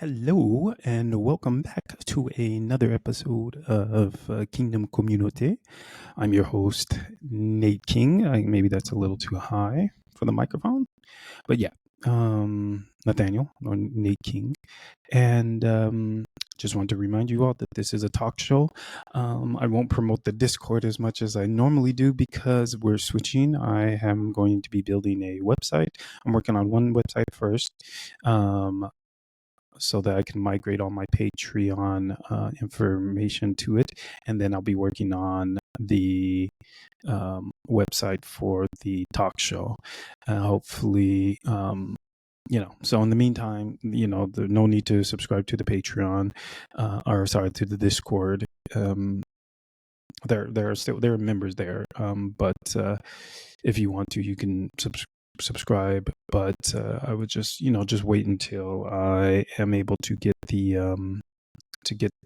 Hello and welcome back to another episode of Kingdom Communauté. I'm your host, Nate King. Maybe that's a little too high for the microphone, but yeah, Nathaniel or Nate King. And just want to remind you all that this is a talk show. I won't promote the Discord as much as I normally do because we're switching. I am going to be building a website. I'm working on one website first. So that I can migrate all my Patreon information to it. And then I'll be working on the website for the talk show. Hopefully, so in the meantime, there's no need to subscribe to the Patreon to the Discord. There are members there, but if you want to, you can subscribe, but I would just wait until I am able to get the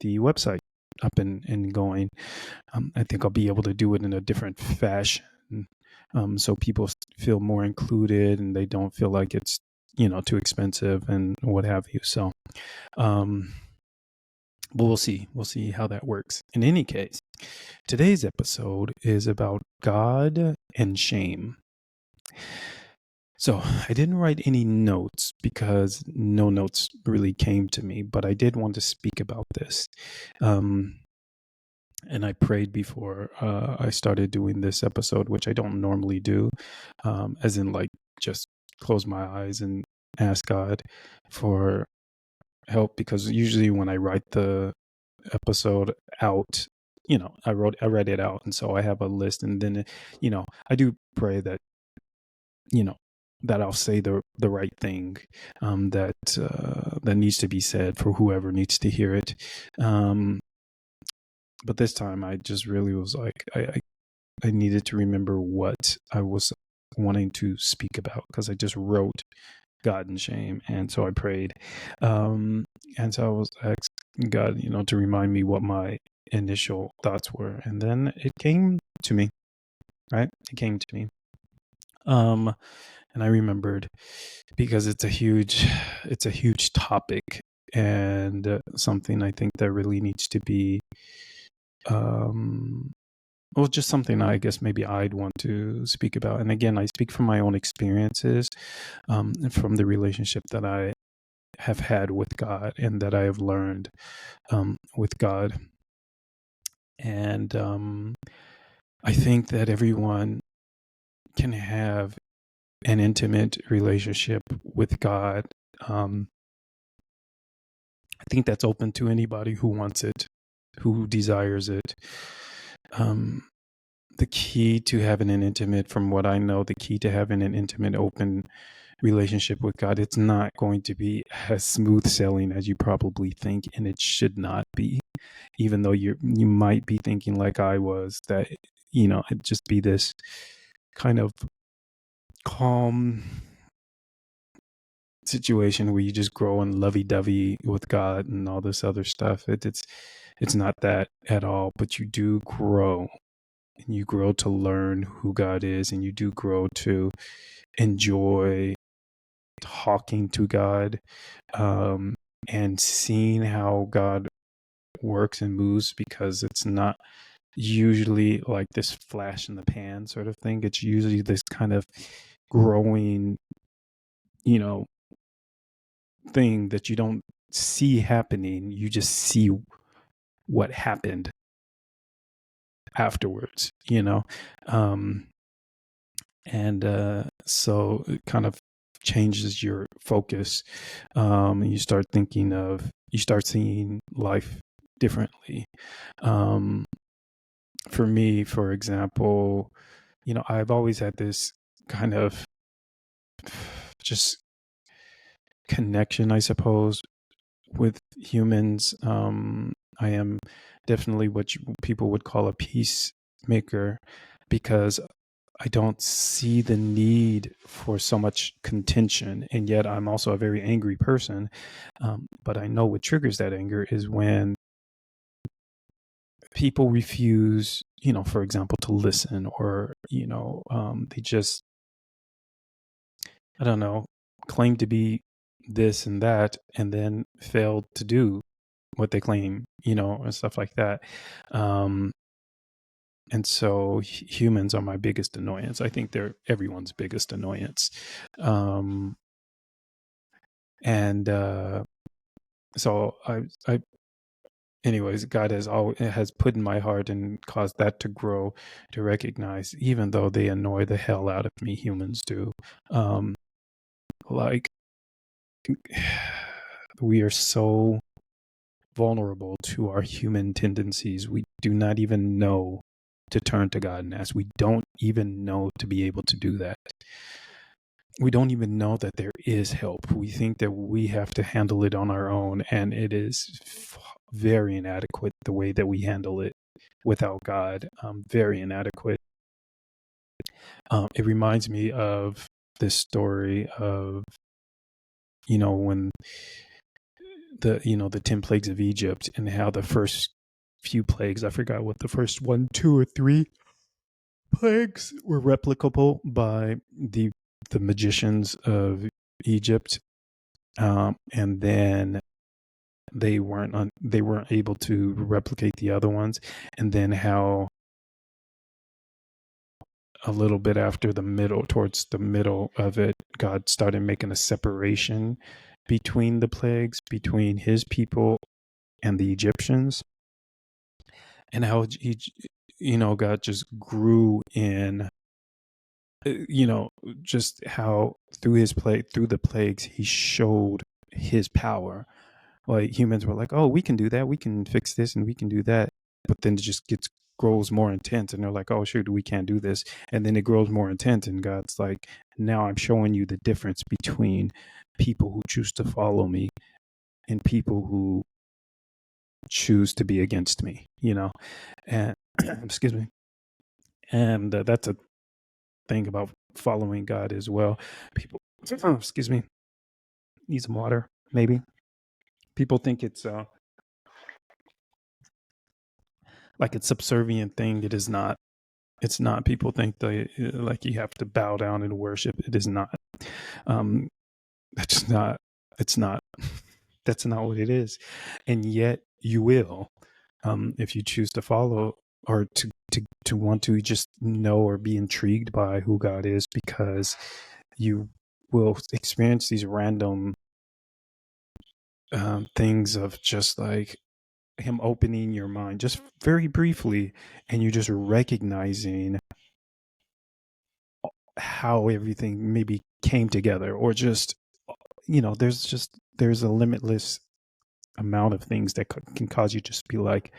website up and going. I think I'll be able to do it in a different fashion, so people feel more included and they don't feel like it's too expensive and what have you. So but we'll see how that works. In any case, today's episode is about God and shame. So I didn't write any notes because no notes really came to me, but I did want to speak about this. And I prayed before I started doing this episode, which I don't normally do, as in like just close my eyes and ask God for help, because usually when I write the episode out, I read it out, and so I have a list, and then I do pray that that I'll say the right thing that needs to be said for whoever needs to hear it. But this time I just really was like, I needed to remember what I was wanting to speak about, because I just wrote God and shame, and so I prayed, and so I was asking God, to remind me what my initial thoughts were, and then it came to me. Right, it came to me. And I remembered, because it's a huge topic, and something I think that really needs to be, just something I guess maybe I'd want to speak about. And again, I speak from my own experiences, and from the relationship that I have had with God and that I have learned with God. And I think that everyone can have an intimate relationship with God. I think that's open to anybody who wants it, who desires it. The key to having an intimate, from what I know, the key to having an intimate, open relationship with God, it's not going to be as smooth sailing as you probably think, and it should not be. Even though you might be thinking, like I was, that it'd just be this kind of calm situation where you just grow in lovey-dovey with God and all this other stuff. It's not that at all, but you do grow, and you grow to learn who God is, and you do grow to enjoy talking to God, and seeing how God works and moves, because it's not usually like this flash in the pan sort of thing. It's usually this kind of growing, thing that you don't see happening. You just see what happened afterwards, and so it kind of changes your focus. You start seeing life differently. For me, for example, I've always had this kind of just connection, I suppose, with humans. I am definitely what people would call a peacemaker, because I don't see the need for so much contention, and yet I'm also a very angry person. But I know what triggers that anger is when people refuse, for example, to listen, or they just, I don't know, claim to be this and that, and then failed to do what they claim, and stuff like that. And so humans are my biggest annoyance. I think they're everyone's biggest annoyance. And so anyways, God has put in my heart and caused that to grow, to recognize, even though they annoy the hell out of me, humans do. Like, we are so vulnerable to our human tendencies. We do not even know to turn to God and ask. We don't even know to be able to do that. We don't even know that there is help. We think that we have to handle it on our own, and it is very inadequate the way that we handle it without God. Very inadequate. It reminds me of this story of, when the 10 plagues of Egypt, and how the first few plagues, I forgot what the first 1, 2, or 3 plagues were replicable by the magicians of Egypt, and then they weren't able to replicate the other ones, and then how a little bit after towards the middle of it, God started making a separation between the plagues, between his people and the Egyptians, and how God just grew in, just how through the plagues, he showed his power. Like, humans were like, oh, we can do that, we can fix this, and we can do that, but then it just grows more intense, and they're like, oh shoot, we can't do this, and then it grows more intense, and God's like, now I'm showing you the difference between people who choose to follow me and people who choose to be against me, and excuse me. And that's a thing about following God as well. People, excuse me, need some water, maybe. People think it's like a subservient thing. It is not. It's not. People think like you have to bow down and worship. It is not. That's not. It's not. That's not what it is. And yet you will, if you choose to follow, or to want to just know or be intrigued by who God is, because you will experience these random things of just like him opening your mind just very briefly, and you just recognizing how everything maybe came together, or just, there's a limitless amount of things that can cause you to just be like,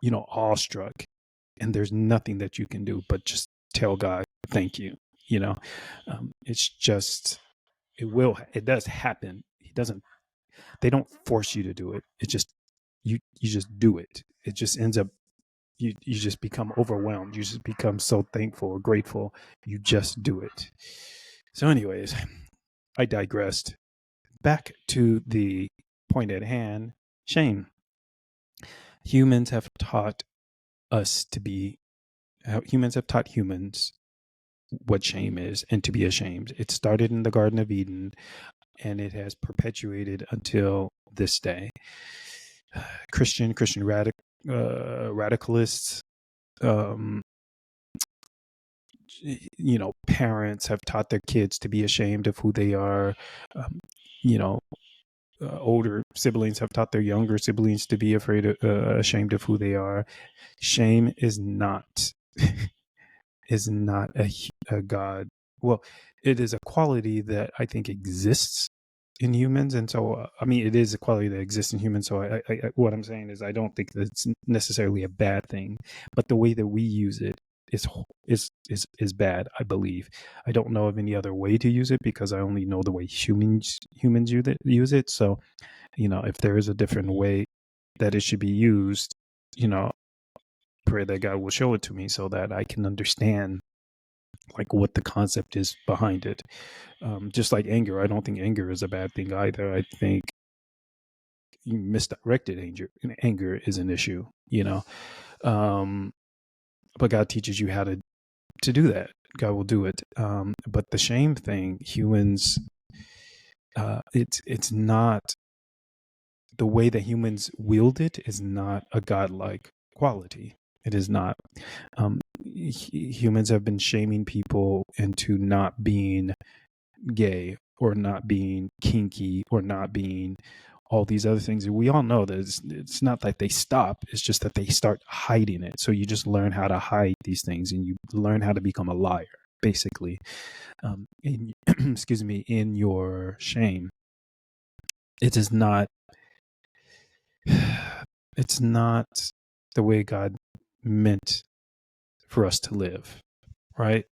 awestruck, and there's nothing that you can do but just tell God thank you. It's just, it does happen. They don't force you to do it. It just, you just do it. It just ends up, you just become overwhelmed. You just become so thankful or grateful. You just do it. So anyways, I digressed. Back to the point at hand, shame. Humans have taught humans what shame is, and to be ashamed. It started in the Garden of Eden, and it has perpetuated until this day. Christian radicalists, parents have taught their kids to be ashamed of who they are. Older siblings have taught their younger siblings to be ashamed of who they are. Shame is not a God. Well, it is a quality that I think exists in humans, and so it is a quality that exists in humans. So I what I'm saying is, I don't think that it's necessarily a bad thing, but the way that we use it is bad, I believe. I don't know of any other way to use it, because I only know the way humans use it. So, if there is a different way that it should be used, pray that God will show it to me so that I can understand like what the concept is behind it. Just like anger, I don't think anger is a bad thing either. I think misdirected anger is an issue, but God teaches you how to do that. God will do it. But the shame thing, humans It's not the way that humans wield it is not a godlike quality. It is not. Humans have been shaming people into not being gay or not being kinky or not being all these other things. And we all know that it's not that they stop. It's just that they start hiding it. So you just learn how to hide these things, and you learn how to become a liar, basically, in excuse me, in your shame. It is not. It's not the way God meant for us to live, right?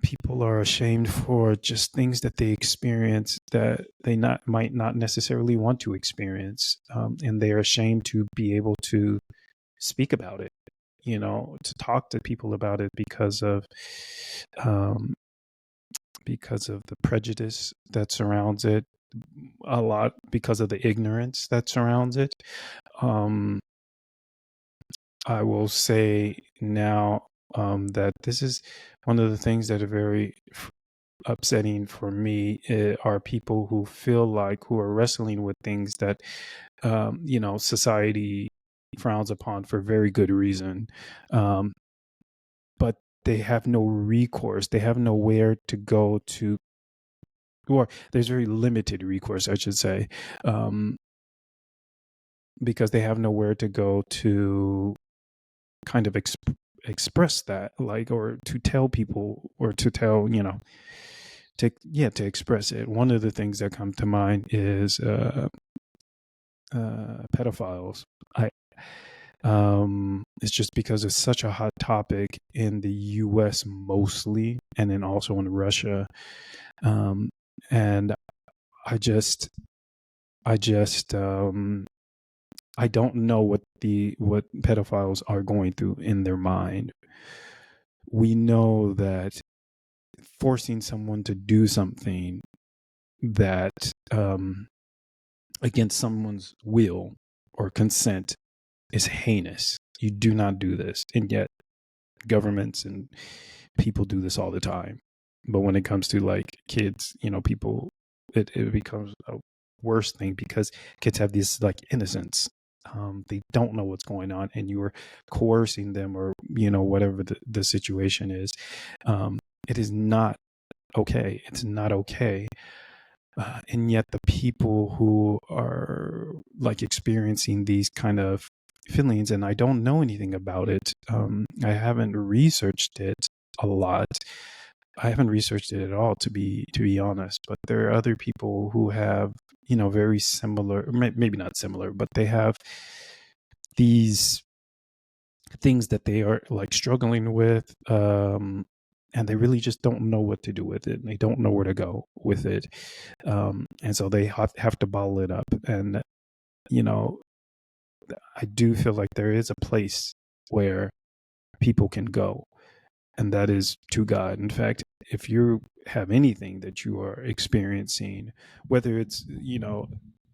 People are ashamed for just things that they experience that they might not necessarily want to experience, and they are ashamed to be able to speak about it, to talk to people about it um, because of the prejudice that surrounds it, a lot because of the ignorance that surrounds it. I will say now that this is one of the things that are very upsetting for me, are people who feel like, who are wrestling with things that, society frowns upon for very good reason. But they have no recourse. They have nowhere to go to, or there's very limited recourse, I should say, because they have nowhere to go to kind of express that, like, or to tell people, or to tell, to express it. One of the things that come to mind is pedophiles. It's just because it's such a hot topic in the U.S. mostly, and then also in Russia. And I just I don't know what pedophiles are going through in their mind. We know that forcing someone to do something that, against someone's will or consent, is heinous. You do not do this, and yet governments and people do this all the time. But when it comes to like kids, people, it becomes a worse thing, because kids have this like innocence. They don't know what's going on, and you are coercing them, or whatever the situation is. It is not okay. It's not okay. And yet the people who are like experiencing these kind of feelings, and I don't know anything about it. I haven't researched it a lot. I haven't researched it at all, to be honest. But there are other people who have, very similar, maybe not similar, but they have these things that they are like struggling with, and they really just don't know what to do with it, and they don't know where to go with it, and so they have to bottle it up. And I do feel like there is a place where people can go, and that is to God. In fact, if you have anything that you are experiencing, whether it's,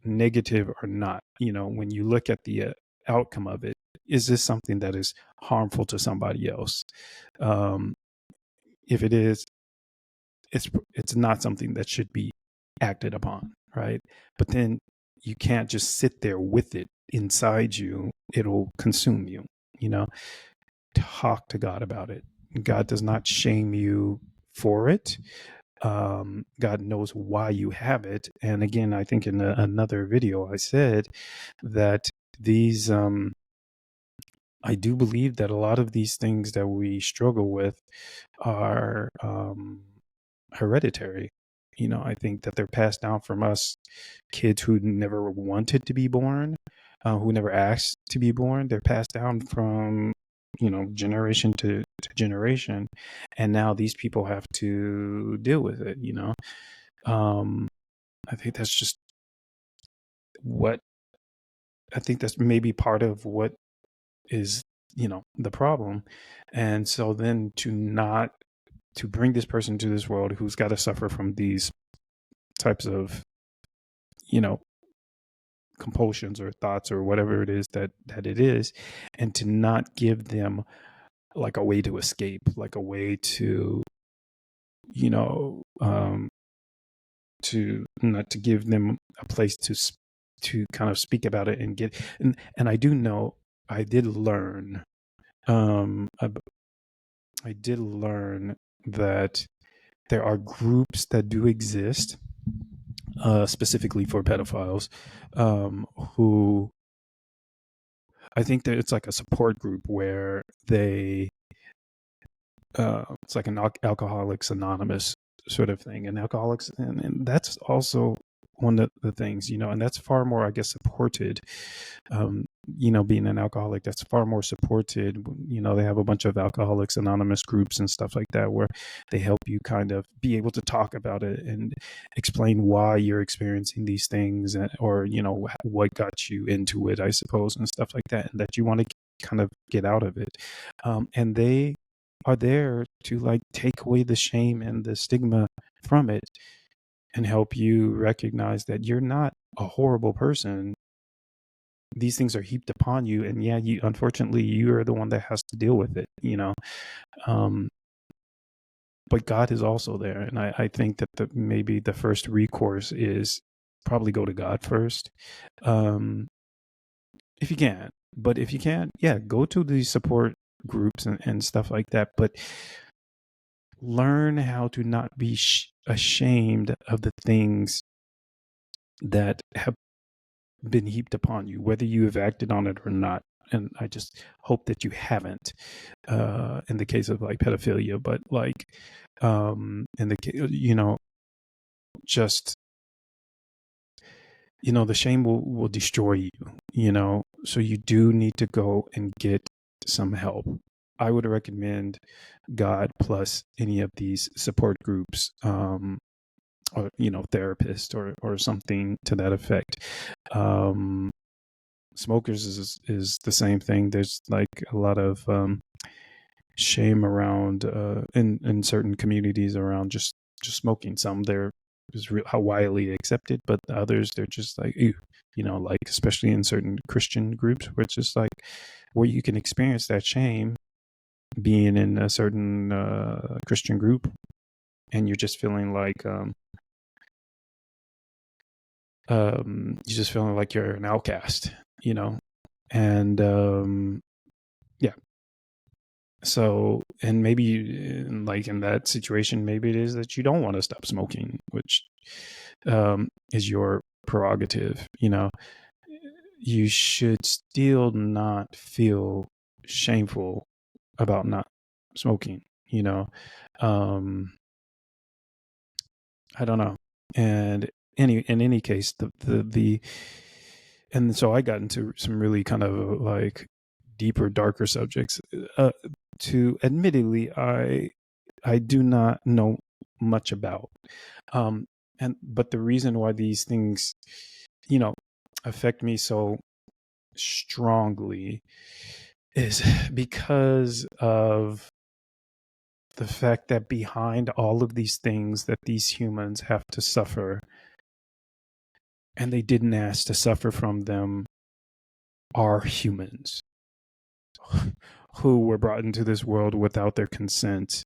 negative or not, when you look at the outcome of it, is this something that is harmful to somebody else? If it is, it's not something that should be acted upon, right? But then you can't just sit there with it inside you. It'll consume you, talk to God about it. God does not shame you for it. God knows why you have it. And again, I think in another video, I said that these, I do believe that a lot of these things that we struggle with are hereditary. I think that they're passed down from us kids who never wanted to be born, who never asked to be born. They're passed down from, generation to generation. And now these people have to deal with it, I think that's just what, I think that's maybe part of what is, the problem. And so then to bring this person to this world who's got to suffer from these types of, compulsions or thoughts or whatever it is that it is, and to not give them like a way to escape, like a way to, not to give them a place to kind of speak about it and get, and I do know I did learn, I did learn that there are groups that do exist, specifically for pedophiles, who, I think that it's like a support group where they, it's like an Alcoholics Anonymous sort of thing, and alcoholics, and that's also one of the things, and that's far more, I guess, supported. Being an alcoholic, that's far more supported. They have a bunch of Alcoholics Anonymous groups and stuff like that where they help you kind of be able to talk about it and explain why you're experiencing these things, or what got you into it, I suppose, and stuff like that, and that you want to kind of get out of it. And they are there to like take away the shame and the stigma from it and help you recognize that you're not a horrible person. These things are heaped upon you, and yeah, unfortunately you are the one that has to deal with it, but God is also there, and I think that maybe the first recourse is probably go to God first, if you can. But if you can't, yeah, go to these support groups and stuff like that, but learn how to not be ashamed of the things that have been heaped upon you, whether you have acted on it or not. And I just hope that you haven't, in the case of like pedophilia, but like, in the just, the shame will destroy you, so you do need to go and get some help. I would recommend God plus any of these support groups, or therapist or something to that effect. Smokers is the same thing. There's like a lot of shame around, in certain communities around just smoking. Some they're just how widely accepted, but others they're just like, ew, like especially in certain Christian groups where it's just like where you can experience that shame being in a certain Christian group, and you're just feeling like you're just feeling like you're an outcast, and yeah. So, and maybe like in that situation, maybe it is that you don't want to stop smoking, which is your prerogative. You should still not feel shameful about not smoking. Um, I don't know. And in any case, the and so I got into some really kind of like deeper, darker subjects. To admittedly, I do not know much about. But the reason why these things, affect me so strongly is because of the fact that behind all of these things that these humans have to suffer, and they didn't ask to suffer from them, are humans who were brought into this world without their consent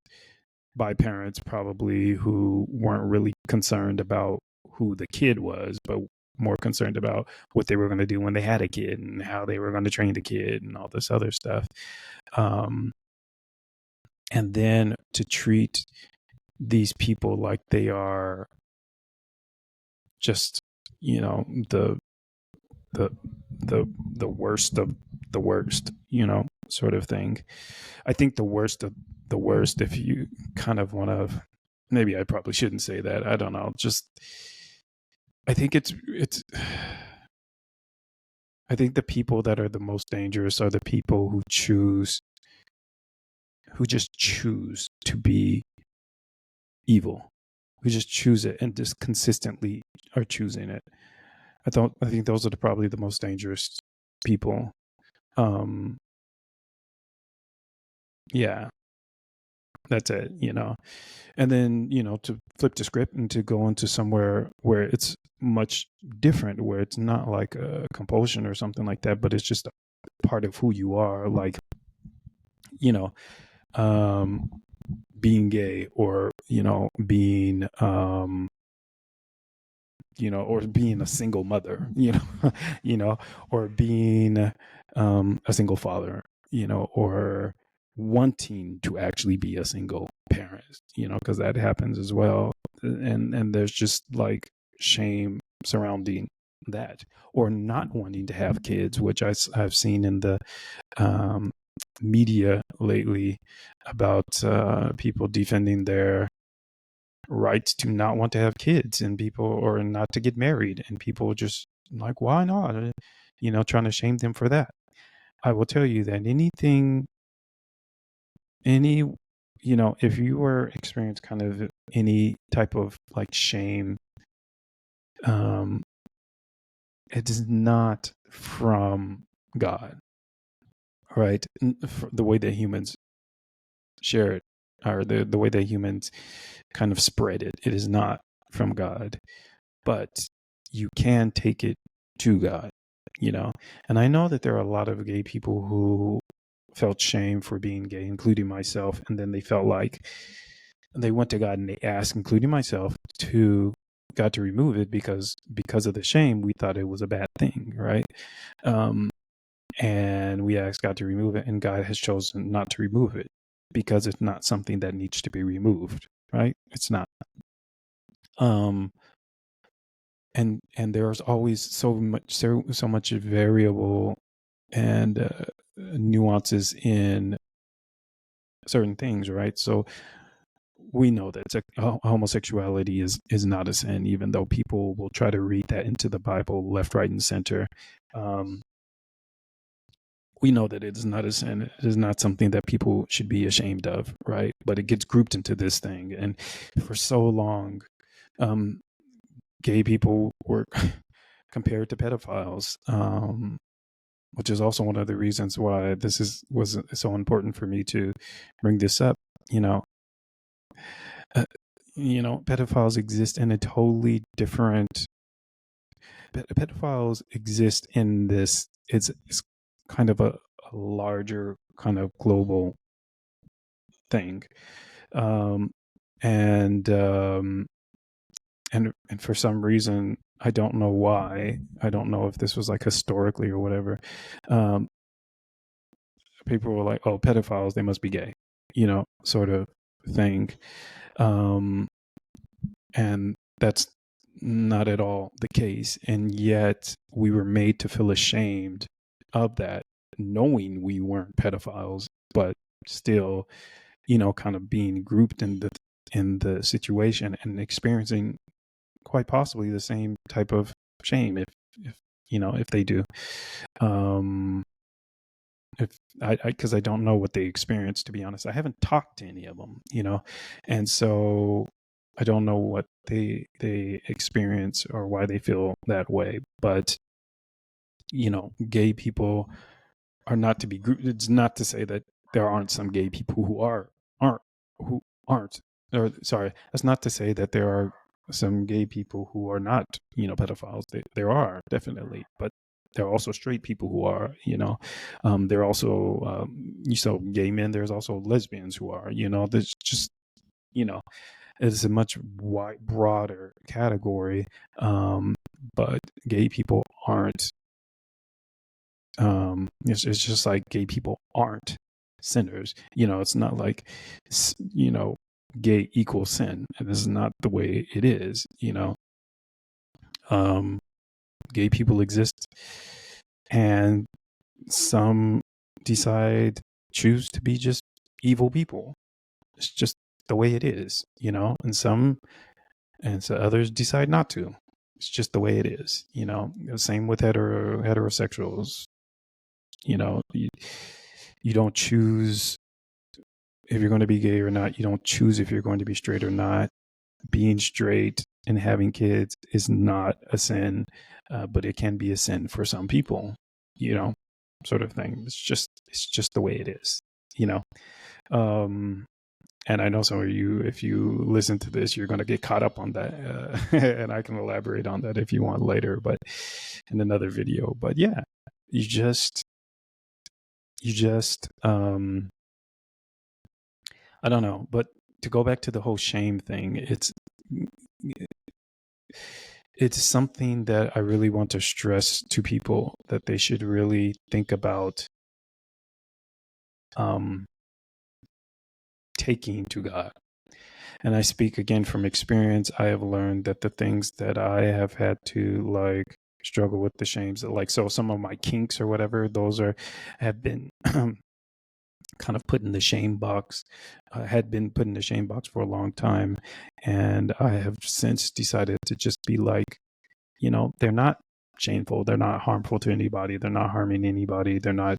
by parents, probably, who weren't really concerned about who the kid was, but more concerned about what they were going to do when they had a kid and how they were going to train the kid and all this other stuff. And then to treat these people like they are just, the worst of the worst, sort of thing. I think the worst of the worst, if you kind of want to, maybe I probably shouldn't say that. I don't know. Just, I think I think the people that are the most dangerous are the people who just choose to be evil, who just choose it and just consistently are choosing it. I think those are probably the most dangerous people. Yeah, that's it, And then, to flip the script and to go into somewhere where it's much different, where it's not like a compulsion or something like that, but it's just a part of who you are, like, being gay, or, being, or being a single mother, or being a single father, or wanting to actually be a single parent, because that happens as well. And there's just like shame surrounding that, or not wanting to have kids, which I've seen in the um, media lately about people defending their rights to not want to have kids, and people, or not to get married, and people just like, why not? Trying to shame them for that. I will tell you that any, if you were experience kind of any type of like shame, it is not from God, right? The way that humans share it, or the way that humans kind of spread it, it is not from God, but you can take it to God, And I know that there are a lot of gay people who felt shame for being gay, including myself, and then they felt like they went to God and they asked, including myself, to God to remove it because of the shame, we thought it was a bad thing, right? And we asked God to remove it, and God has chosen not to remove it because it's not something that needs to be removed, right? It's not. And there's always so much variable and nuances in certain things, right? So we know that homosexuality is not a sin, even though people will try to read that into the Bible left, right, and center. We know that it is not a sin. It is not something that people should be ashamed of, right? But it gets grouped into this thing. And for so long, gay people were compared to pedophiles, which is also one of the reasons why this was so important for me to bring this up. Pedophiles exist in a totally different. Pedophiles exist in this. It's kind of a larger kind of global thing, and for some reason, I don't know why. I don't know if this was like historically or whatever. People were like, "Oh, pedophiles, they must be gay," sort of thing. And that's not at all the case. And yet we were made to feel ashamed of that, knowing we weren't pedophiles, but still, kind of being grouped in the situation and experiencing quite possibly the same type of shame if they do. If because I don't know what they experience, to be honest. I haven't talked to any of them, and so I don't know what they experience or why they feel that way. But gay people are not to be grouped. It's not to say that there aren't some gay people who aren't. Or sorry, that's not to say that there are some gay people who are not, pedophiles. There are definitely, but there are also straight people who are, there are also, gay men. There's also lesbians who are, there's just, it's a much broader category. But gay people aren't, it's just like gay people aren't sinners. It's not like, gay equals sin. And this is not the way it is, gay people exist, and some choose to be just evil people. It's just the way it is, and so others decide not to. It's just the way it is, Same with heterosexuals. You don't choose if you're going to be gay or not. You don't choose if you're going to be straight or not. Being straight and having kids is not a sin, but it can be a sin for some people, sort of thing. It's just the way it is, and I know some of you, if you listen to this, you're going to get caught up on that, and I can elaborate on that if you want later, but in another video. But yeah, you just I don't know. But to go back to the whole shame thing, it's it's something that I really want to stress to people, that they should really think about taking to God. And I speak again from experience. I have learned that the things that I have had to like struggle with, the shames, like, so some of my kinks or whatever, those have been kind of put in the shame box, had been put in the shame box for a long time. And I have since decided to just be like, they're not shameful. They're not harmful to anybody. They're not harming anybody. They're not,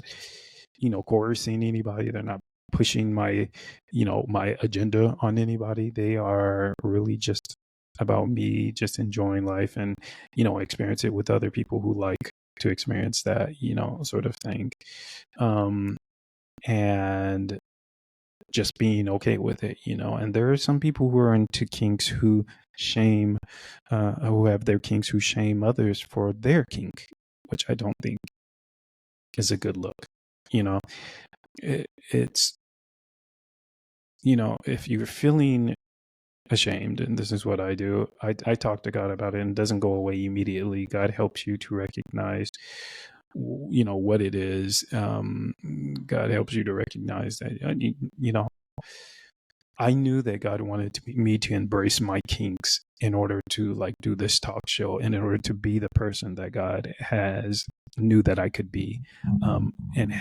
coercing anybody. They're not pushing my agenda on anybody. They are really just about me just enjoying life and, experience it with other people who like to experience that, sort of thing. And just being okay with it, and there are some people who are into kinks who shame, who have their kinks who shame others for their kink, which I don't think is a good look. It's, if you're feeling ashamed, and this is what I do, I talk to God about it, and it doesn't go away immediately. God helps you to recognize what it is. God helps you to recognize that I knew that God wanted me to embrace my kinks in order to like do this talk show, and in order to be the person that God has knew that I could be, and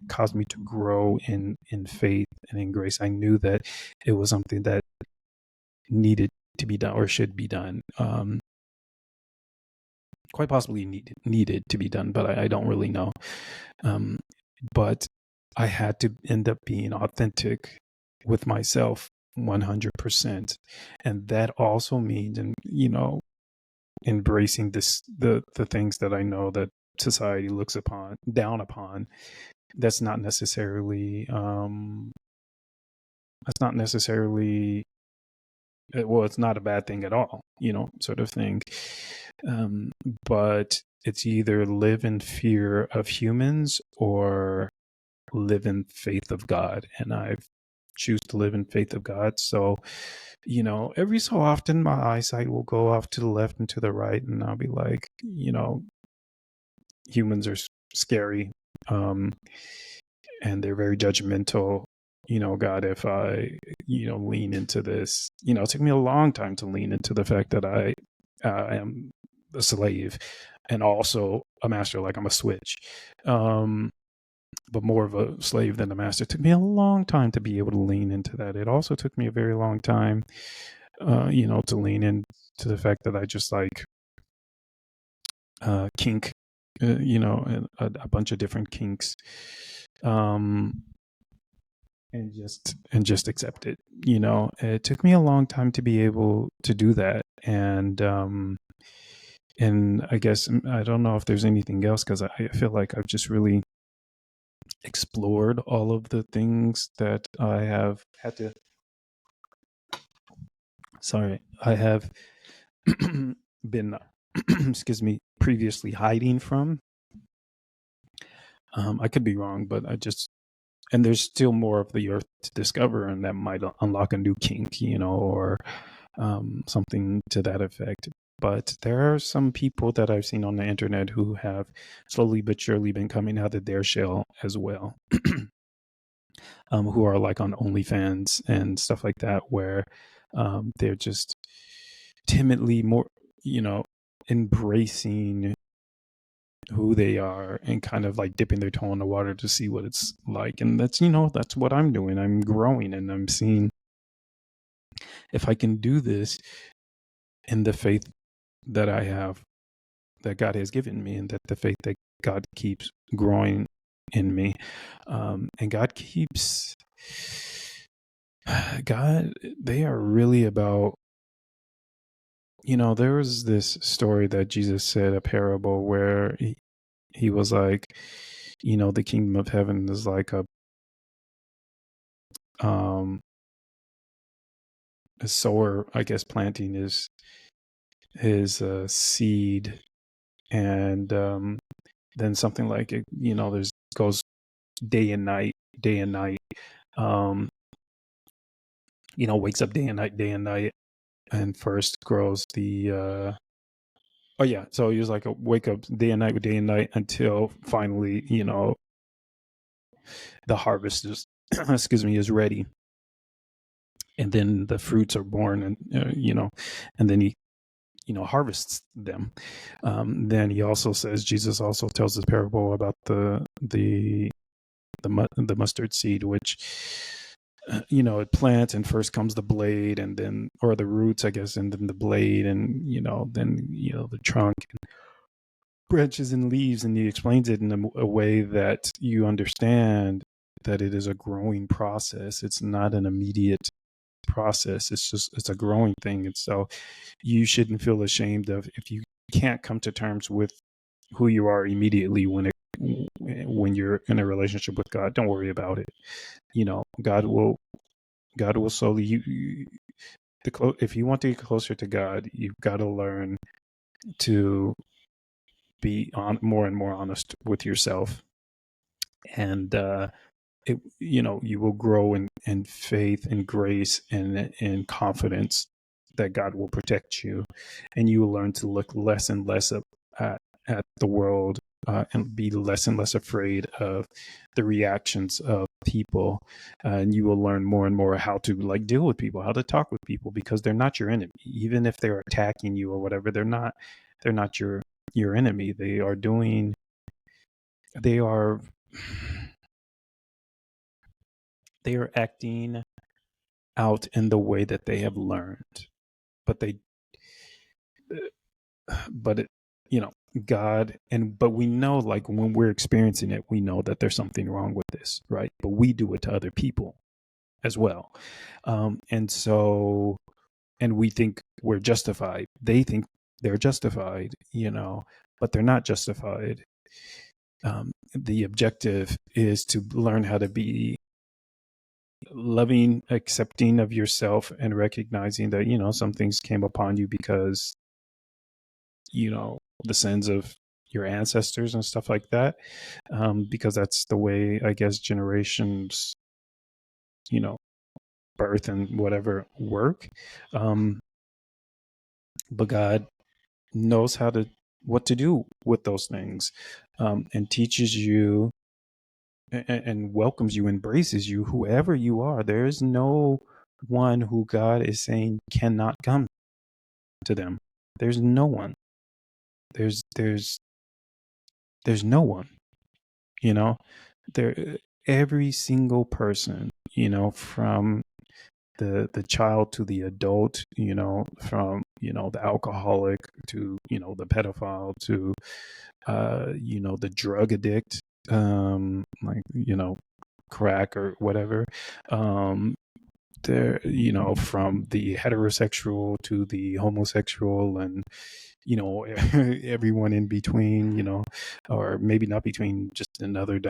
caused me to grow in faith and in grace. I knew that it was something that needed to be done, or should be done. Quite possibly needed to be done, but I don't really know. But I had to end up being authentic with myself 100%. And that also means, and embracing the things that I know that society looks down upon. That's not necessarily well, it's not a bad thing at all, sort of thing. But it's either live in fear of humans or live in faith of God. And I choose to live in faith of God. So, every so often my eyesight will go off to the left and to the right, and I'll be like, humans are scary. And they're very judgmental. God, if I, lean into this, it took me a long time to lean into the fact that I am a slave and also a master, like I'm a switch. But more of a slave than a master. It took me a long time to be able to lean into that. It also took me a very long time, to lean into the fact that I just like kink, a bunch of different kinks, and just accept it. It took me a long time to be able to do that, and I guess I don't know if there's anything else, because I feel like I've just really explored all of the things that I have had to. Sorry, I have been, excuse me, previously hiding from. I could be wrong, but and there's still more of the earth to discover, and that might unlock a new kink, or something to that effect. But there are some people that I've seen on the internet who have slowly but surely been coming out of their shell as well, who are like on OnlyFans and stuff like that, where they're just timidly more, embracing who they are and kind of like dipping their toe in the water to see what it's like. And that's, that's what I'm doing. I'm growing, and I'm seeing if I can do this in the faith that I have, that God has given me, and that the faith that God keeps growing in me. And they are really about, there was this story that Jesus said, a parable, where he was like, the kingdom of heaven is like a sower, I guess, planting his seed, and then something like it, there's goes day and night, wakes up day and night, and first grows the Oh yeah, so he was like a wake up day and night until finally, the harvest is, excuse me, is ready, and then the fruits are born, and and then he harvests them. Then he also says, Jesus also tells this parable about the mustard seed, which it plants, and first comes the blade, and then, or the roots, I guess, and then the blade, and then the trunk, branches and leaves. And he explains it in a way that you understand that it is a growing process. It's not an immediate process. It's a growing thing. And so you shouldn't feel ashamed of if you can't come to terms with who you are immediately when you're in a relationship with God. Don't worry about it. God will slowly, if you want to get closer to God, you've got to learn to be more and more honest with yourself. And you will grow in faith and grace and in confidence that God will protect you, and you will learn to look less and less at the world, and be less and less afraid of the reactions of people. And you will learn more and more how to deal with people, how to talk with people, because they're not your enemy. Even if they're attacking you or whatever, they're not your enemy. They are they are acting out in the way that they have learned, but but it, you know God. But we know, like, when we're experiencing it, we know that there's something wrong with this, right? But we do it to other people as well. And so, and we think we're justified, they think they're justified, but they're not justified. The objective is to learn how to be loving, accepting of yourself, and recognizing that some things came upon you because the sins of your ancestors and stuff like that, because that's the way, I guess, generations, you know birth and whatever work. um but God knows what to do with those things, and teaches you, and welcomes you, embraces you, whoever you are. There is no one who God is saying cannot come to them. There's no one. There's no one. You know, there every single person. From the child to the adult. From the alcoholic to the pedophile to the drug addict, like crack or whatever. There, from the heterosexual to the homosexual, and everyone in between, or maybe not between, just another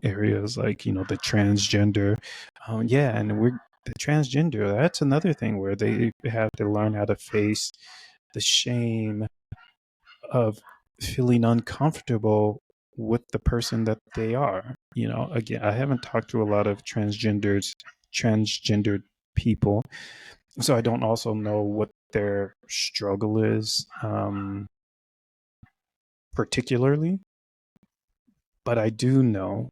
areas, like the transgender. Yeah, and we're the transgender. That's another thing where they have to learn how to face the shame of feeling uncomfortable with the person that they are. Again, I haven't talked to a lot of transgendered people, so I don't also know what their struggle is, particularly. But I do know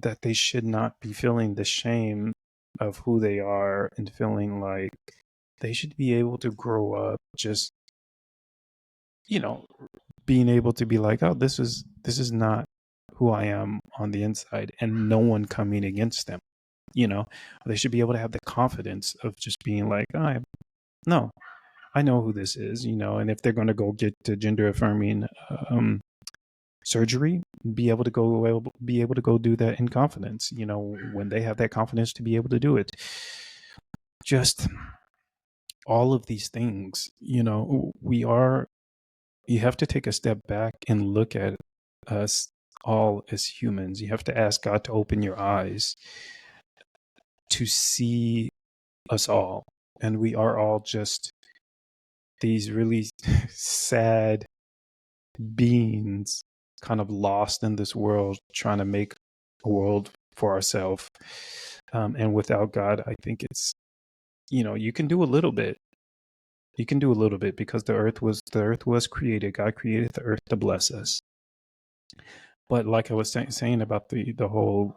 that they should not be feeling the shame of who they are, and feeling like they should be able to grow up just, you know, being able to be like, oh, this is not who I am on the inside, and no one coming against them. They should be able to have the confidence of just being like, oh, no, I know who this is. And if they're going to go get to gender affirming surgery, be able to go do that in confidence. When they have that confidence to be able to do it. Just all of these things. You have to take a step back and look at us all as humans. You have to ask God to open your eyes to see us all. And we are all just these really sad beings, kind of lost in this world, trying to make a world for ourselves. And without God, I think it's, you can do a little bit, You can do a little bit because the earth was created. God created the earth to bless us. But like I was saying about the whole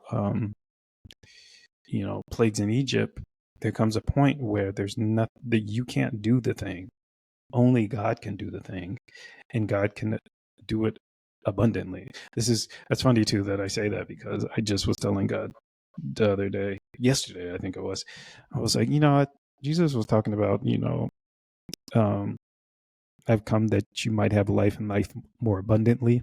plagues in Egypt, there comes a point where there's nothing that you can't do the thing. Only God can do the thing, and God can do it abundantly. That's funny too that I say that, because I just was telling God the other day, yesterday I think it was, I was like, Jesus was talking about, um, I've come that you might have life and life more abundantly.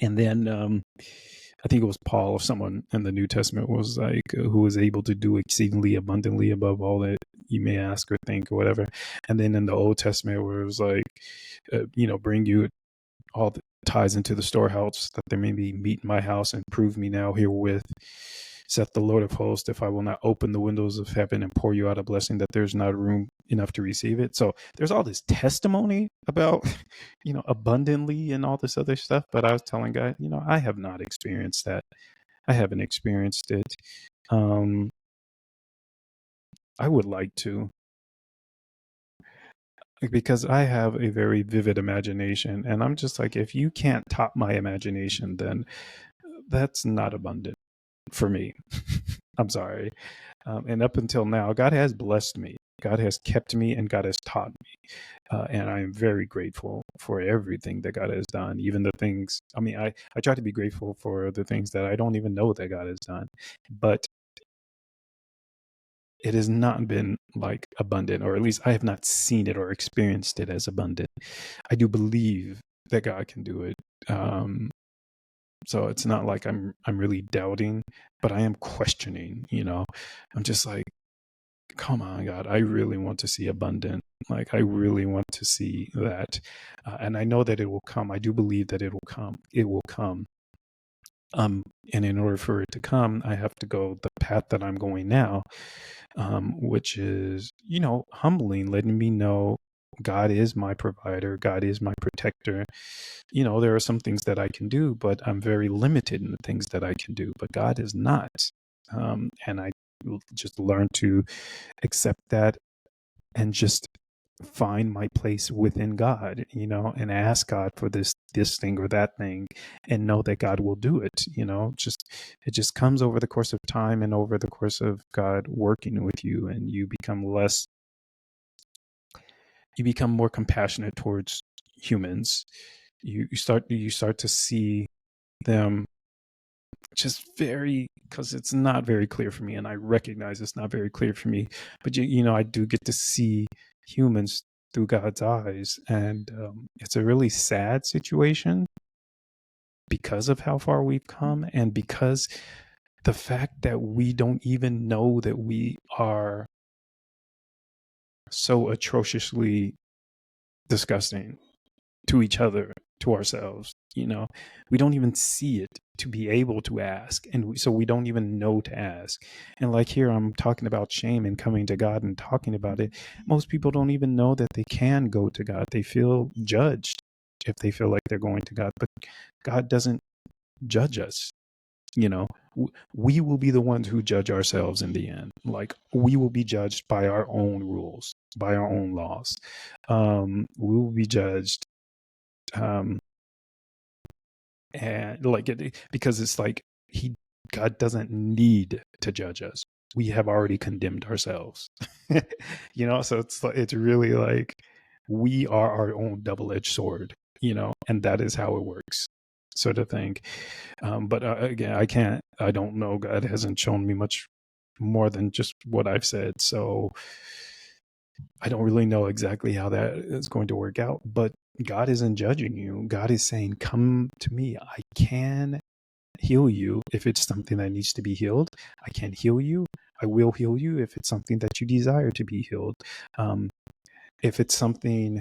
And then I think it was Paul or someone in the New Testament was like, who is able to do exceedingly abundantly above all that you may ask or think or whatever. And then in the Old Testament, where it was like, bring you all the tithes into the storehouse, that there may be meat in my house, and prove me now herewith, saith the Lord of hosts, if I will not open the windows of heaven and pour you out a blessing, that there's not room enough to receive it. So there's all this testimony about, abundantly and all this other stuff. But I was telling God, I have not experienced that. I haven't experienced it. I would like to, because I have a very vivid imagination, and I'm just like, if you can't top my imagination, then that's not abundant for me. I'm sorry. And up until now, God has blessed me. God has kept me, and God has taught me. And I am very grateful for everything that God has done, even the things, I try to be grateful for the things that I don't even know that God has done. But it has not been like abundant, or at least I have not seen it or experienced it as abundant. I do believe that God can do it. So it's not like I'm really doubting, but I am questioning, I'm just like, come on, God, I really want to see abundant. Like, I really want to see that. And I know that it will come. I do believe that it will come. It will come. And in order for it to come, I have to go the path that I'm going now, which is, humbling, letting me know God is my provider. God is my protector. There are some things that I can do, but I'm very limited in the things that I can do, but God is not. And I just learn to accept that, and just find my place within God, and ask God for this thing or that thing, and know that God will do it. It just comes over the course of time, and over the course of God working with you, and you become more compassionate towards humans. You start to see them just because it's not very clear for me, and I recognize it's not very clear for me, but I do get to see humans through God's eyes, and it's a really sad situation because of how far we've come, and because the fact that we don't even know that we are so atrociously disgusting to each other, to ourselves. We don't even see it to be able to ask, and so we don't even know to ask. And like here, I'm talking about shame and coming to God and talking about it. Most people don't even know that they can go to God. They feel judged if they feel like they're going to God, but God doesn't judge us. We will be the ones who judge ourselves in the end. Like, we will be judged by our own rules, by our own laws. We will be judged, and like because it's like God doesn't need to judge us. We have already condemned ourselves. So it's really like we are our own double-edged sword, and that is how it works, sort of thing. But again, I don't know. God hasn't shown me much more than just what I've said. So I don't really know exactly how that is going to work out, but God isn't judging you. God is saying, come to me. I can heal you if it's something that needs to be healed. I can heal you. I will heal you if it's something that you desire to be healed. If it's something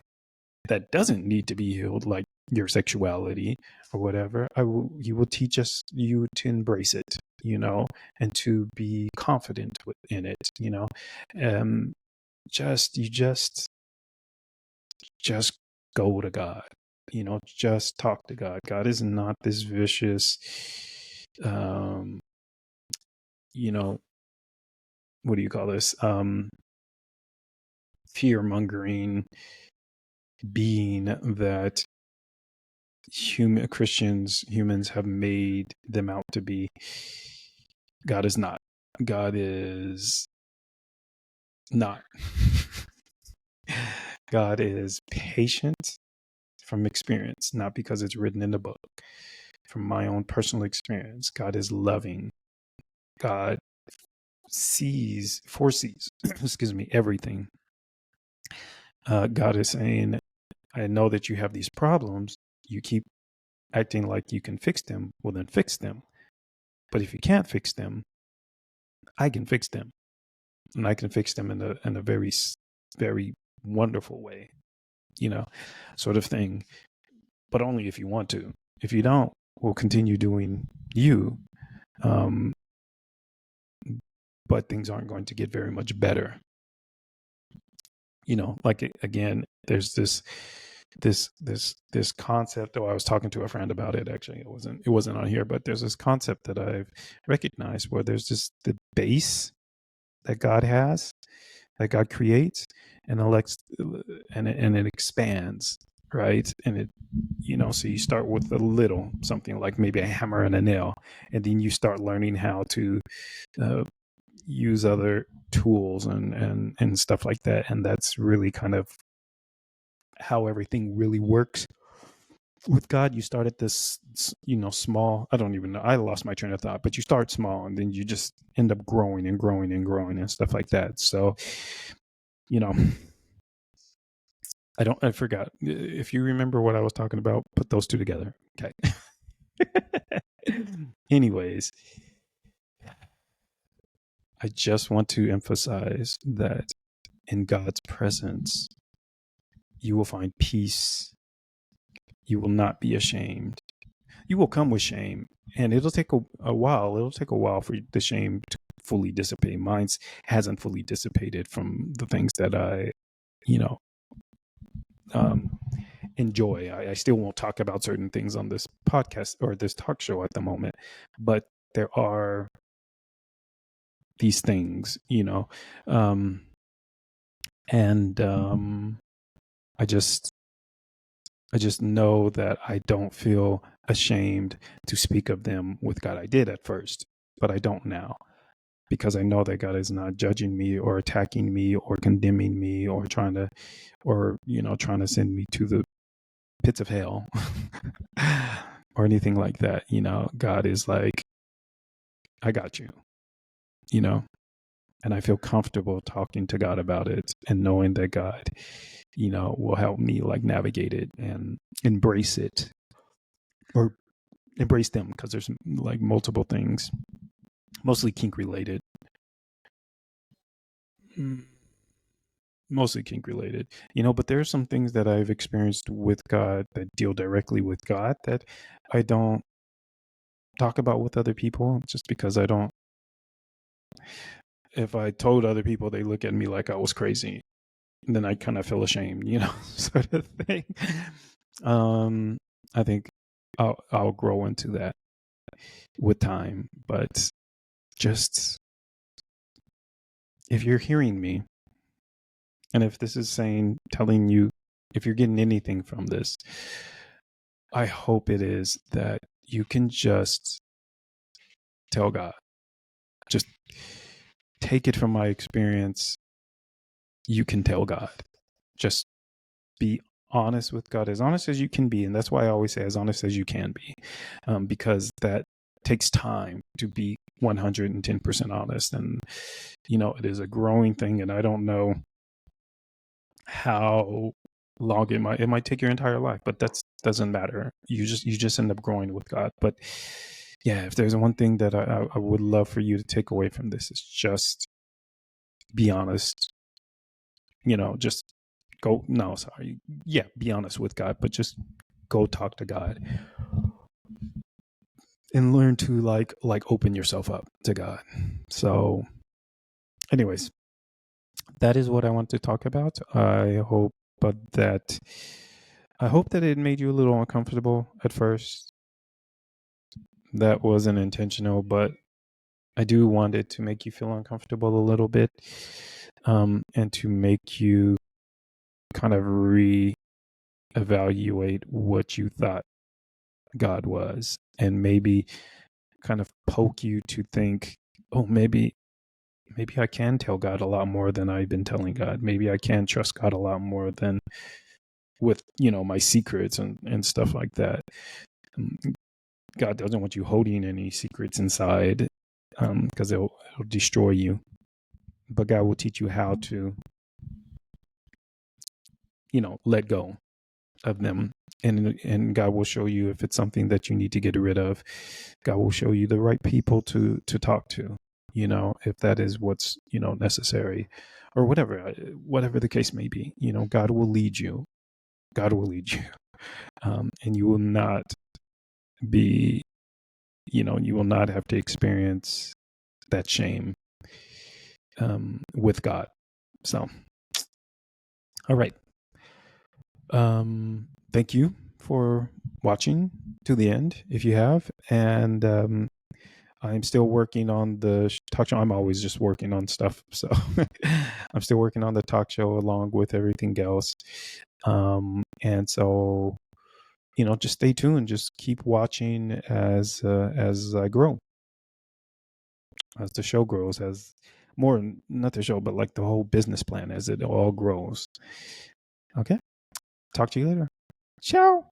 that doesn't need to be healed, like your sexuality or whatever, you will teach you to embrace it, and to be confident in it, just go to God, just talk to God. God is not this vicious, what do you call this? fear-mongering being that humans have made them out to be. God is not. God is not. God is patient from experience, not because it's written in the book. From my own personal experience, God is loving. God foresees, excuse me, everything. God is saying, I know that you have these problems. You keep acting like you can fix them. Well, then fix them. But if you can't fix them, I can fix them. And I can fix them in a very, very wonderful way, sort of thing. But only if you want to. If you don't, we'll continue doing you. But things aren't going to get very much better. Like, again, there's this concept. I was talking to a friend about it. Actually, it wasn't on here, but there's this concept that I've recognized where there's just the base that God has, that God creates, and it expands, right? And it, so you start with a little something like maybe a hammer and a nail, and then you start learning how to use other tools and stuff like that. And that's really kind of how everything really works with God. You start at this, small, I don't even know, I lost my train of thought, but you start small and then you just end up growing and growing and growing and stuff like that. So, I forgot. If you remember what I was talking about, put those two together. Okay. Anyways, I just want to emphasize that in God's presence, you will find peace. You will not be ashamed. You will come with shame, and it'll take a while. It'll take a while for the shame to fully dissipate. Mine hasn't fully dissipated from the things that I, enjoy. I still won't talk about certain things on this podcast or this talk show at the moment, but there are these things, and I just know that I don't feel ashamed to speak of them with God. I did at first, but I don't now, because I know that God is not judging me or attacking me or condemning me or trying to send me to the pits of hell or anything like that. God is like, I got you, and I feel comfortable talking to God about it and knowing that God, will help me like navigate it and embrace it, or embrace them, because there's like multiple things, mostly kink related. Mostly kink related, but there are some things that I've experienced with God that deal directly with God that I don't talk about with other people, just because I don't. If I told other people, they look at me like I was crazy, and then I kind of feel ashamed, sort of thing. I think I'll grow into that with time, but just if you're hearing me, and if this is telling you, if you're getting anything from this, I hope it is that you can just tell God. Just take it from my experience. You can tell God. Just be honest with God, as honest as you can be. And that's why I always say as honest as you can be, because that takes time to be 110% honest. And, it is a growing thing. And I don't know how long it might take your entire life, but that doesn't matter. You just end up growing with God. But yeah, if there's one thing that I would love for you to take away from this, is just be honest. Just go. No, sorry. Yeah, be honest with God, but just go talk to God and learn to like open yourself up to God. So, anyways, that is what I want to talk about. I hope that it made you a little uncomfortable at first. That wasn't intentional, but I do want it to make you feel uncomfortable a little bit. and to make you kind of re-evaluate what you thought God was, and maybe kind of poke you to think, oh, maybe I can tell God a lot more than I've been telling God. Maybe I can trust God a lot more than with, my secrets and stuff like that. God doesn't want you holding any secrets inside, because it'll destroy you. But God will teach you how to, let go of them. And God will show you if it's something that you need to get rid of. God will show you the right people to talk to, if that is what's, necessary, or whatever the case may be. God will lead you. God will lead you. And you will not be, you will not have to experience that shame with God. So, all right. Thank you for watching to the end, if you have. And I'm still working on the talk show. I'm always just working on stuff. So I'm still working on the talk show along with everything else. And so, just stay tuned. Just keep watching as I grow, as the show grows, as more, not the show, but like the whole business plan as it all grows. Okay. Talk to you later. Ciao.